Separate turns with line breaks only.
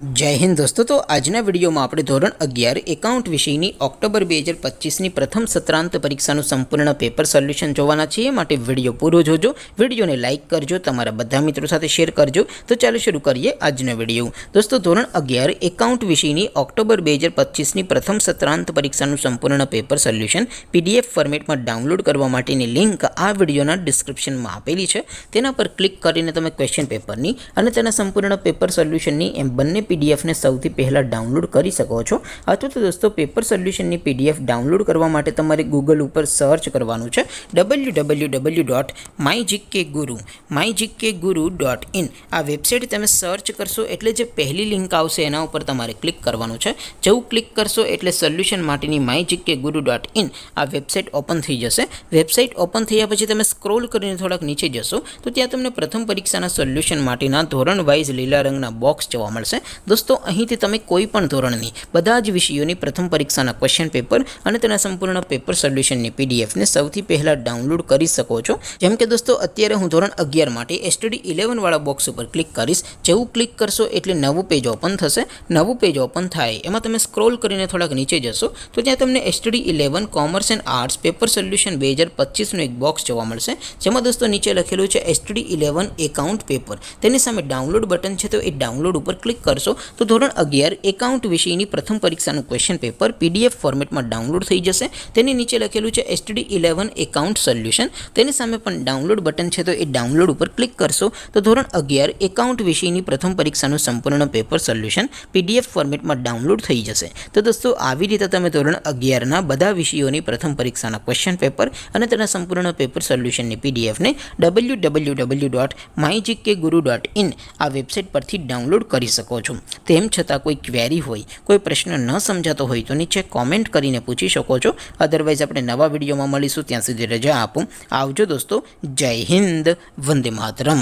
जय हिंद दोस्तों। तो आजना विडियो में આપણે ધોરણ 11 એકાઉન્ટ વિષયની ઓક્ટોબર 2025ની પ્રથમ સત્રાંત પરીક્ષાનું સંપૂર્ણ પેપર સોલ્યુશન જોવાના છીએ। માટે વિડિયો પૂરો જોજો, વિડિયોને લાઈક કરજો, તમારા બધા મિત્રો સાથે શેર કરજો। તો ચાલો શરૂ કરીએ આજનો વિડિયો। દોસ્તો ધોરણ 11 એકાઉન્ટ વિષયની ઓક્ટોબર 2025ની પ્રથમ સત્રાંત પરીક્ષાનું સંપૂર્ણ પેપર સોલ્યુશન પીડીએફ ફોર્મેટમાં ડાઉનલોડ કરવા માટેની લિંક આ વિડિયોના ડિસ્ક્રિપ્શનમાં આપેલી છે। તેના પર ક્લિક કરીને તમે ક્વેશ્ચન પેપરની અને તેના સંપૂર્ણ પેપર સોલ્યુશનની એમ બંને पीडीएफ ने સૌથી પહેલા ડાઉનલોડ કરી શકો છો। અથવા તો દોસ્તો પેપર સોલ્યુશનની પીડીએફ ડાઉનલોડ કરવા માટે તમારે ગૂગલ ઉપર સર્ચ કરવાનું છે www.mygkguru.in। આ વેબસાઇટ તમે સર્ચ કરશો એટલે જે પહેલી લિંક આવશે એના ઉપર તમારે ક્લિક કરવાનું છે। જેવું ક્લિક કરશો એટલે સોલ્યુશન માટેની mygkguru.in આ વેબસાઇટ ઓપન થઈ જશે। વેબસાઇટ ઓપન થયા પછી તમે સ્ક્રોલ કરીને થોડાક નીચે જશો તો ત્યાં તમને પ્રથમ પરીક્ષાના સોલ્યુશન માટેના ધોરણ વાઇઝ લીલા રંગના બોક્સ જોવા મળશે। दोस्तों અહીંથી તમે કોઈ પણ ધોરણની બધા જ વિષયોની પ્રથમ પરીક્ષાના ક્વેશ્ચન પેપર અને તેના સંપૂર્ણ પેપર સોલ્યુશનની પીડીએફ ને સૌથી પહેલા ડાઉનલોડ કરી શકો છો। જેમ કે દોસ્તો અત્યારે હું ધોરણ 11 માટે એસટીડી 11 વાળા બોક્સ ઉપર ક્લિક કરીશ। જેવું ક્લિક કરશો એટલે નવું પેજ ઓપન થશે। નવું પેજ ઓપન થાય એમાં તમે સ્ક્રોલ કરીને થોડાક નીચે જશો તો ત્યાં તમને STD 11 commerce and arts paper solution 2025 નું એક બોક્સ જોવા મળશે। જેમાં દોસ્તો નીચે લખેલું છે એસટીડી 11 એકાઉન્ટ પેપર। તેની સામે ડાઉનલોડ બટન છે તો એ ડાઉનલોડ ઉપર ક્લિક કરશો तो ધોરણ 11 એકાઉન્ટ વિષયની પ્રથમ પરીક્ષાનું ક્વેશ્ચન પેપર પીડીએફ ફોર્મેટમાં ડાઉનલોડ થઈ જશે। તેની નીચે લખેલું છે એસટીડી 11 એકાઉન્ટ સોલ્યુશન। તેની સામે પણ ડાઉનલોડ બટન છે તો એ ડાઉનલોડ ઉપર ક્લિક કરશો તો ધોરણ 11 એકાઉન્ટ વિષયની પ્રથમ પરીક્ષાનું સંપૂર્ણ પેપર સોલ્યુશન પીડીએફ ફોર્મેટમાં ડાઉનલોડ થઈ જશે। તો દોસ્તો આવી રીતે તમે ધોરણ 11 ના બધા વિષયોની પ્રથમ પરીક્ષાના ક્વેશ્ચન પેપર અને તેના સંપૂર્ણ પેપર સોલ્યુશનની પીડીએફ ને www.mygkguru.in આ વેબસાઇટ પરથી ડાઉનલોડ કરી શકો છો। તેમ છતાં કોઈ ક્વેરી હોય, કોઈ પ્રશ્ન ન સમજાતો હોય તો નીચે કોમેન્ટ કરીને પૂછી શકો છો। અધરવાઇઝ આપણે નવા વિડીયોમાં મળીશું, ત્યાં સુધી રજા આપો। આવજો દોસ્તો। જય હિન્દ, વંદે માતરમ।